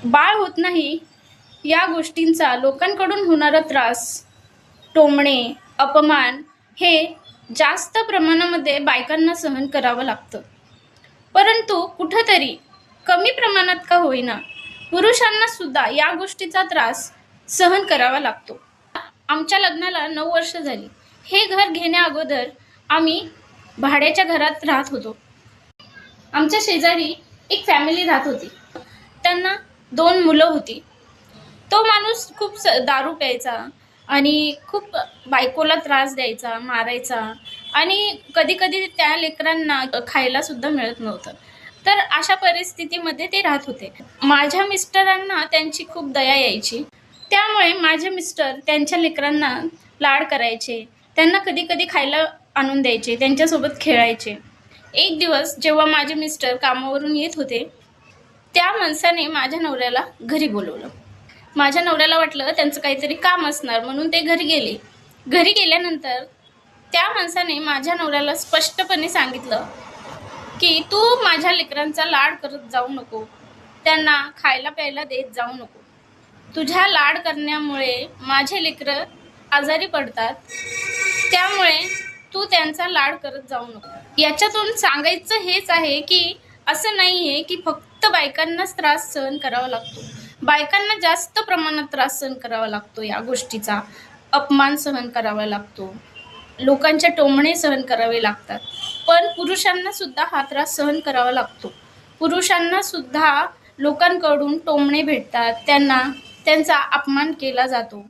बाळ होत नाही या गोष्टींचा लोकांकडून होणारा त्रास, टोमणे, अपमान हे जास्त प्रमाणामध्ये बायकांना सहन करावं लागतं. परंतु कुठंतरी कमी प्रमाणात का होईना पुरुषांना सुद्धा या गोष्टीचा त्रास सहन करावा लागतो. आमच्या लग्नाला 9 वर्ष झाली. हे घर घेण्या अगोदर आम्ही भाड्याच्या घरात राहत होतो. आमच्या शेजारी एक फॅमिली राहत होती. त्यांना 2 मुलं होती. तो माणूस खूप दारू प्यायचा आणि खूप बायकोला त्रास द्यायचा, मारायचा आणि कधी-कधी त्या लेकरांना खायला सुद्धा मिळत नव्हतं. तर अशा परिस्थितीमध्ये ते राहत होते. माझ्या मिस्टरांना त्यांची खूप दया यायची. त्यामुळे माझे मिस्टर त्यांच्या लेकरांना लाड करायचे. त्यांना कधी-कधी खायला आणून द्यायचे, त्यांच्यासोबत खेळायचे. एक दिवस जेव्हा माझे मिस्टर कामावरून येत होते, त्या माणसाने माझ्या नवऱ्याला घरी बोलवलं. माझ्या नवऱ्याला वाटलं त्यांचं काहीतरी काम असणार म्हणून ते घरी गेले. घरी गेल्यानंतर त्या माणसाने माझ्या नवऱ्याला स्पष्टपणे सांगितलं की तू माझ्या लेकरांचा लाड करत जाऊ नको, त्यांना खायला प्यायला देत जाऊ नको. तुझ्या लाड करण्यामुळे माझे लेकरं आजारी पडतात, त्यामुळे तू त्यांचा लाड करत जाऊ नको. याच्यातून सांगायचं हेच आहे की असं नाही आहे की फक्त बायकांनाच त्रास सहन करावा लागतो. बायकांना जास्त प्रमाणात त्रास सहन करावा लागतो. या गोष्टीचा अपमान सहन करावा लागतो, लोकांचे टोमणे सहन करावे लागतात. पण पुरुषांना सुद्धा हा त्रास सहन करावा लागतो. पुरुषांना सुद्धा लोकांकडून टोमणे भेटतात, त्यांना त्यांचा अपमान केला जातो.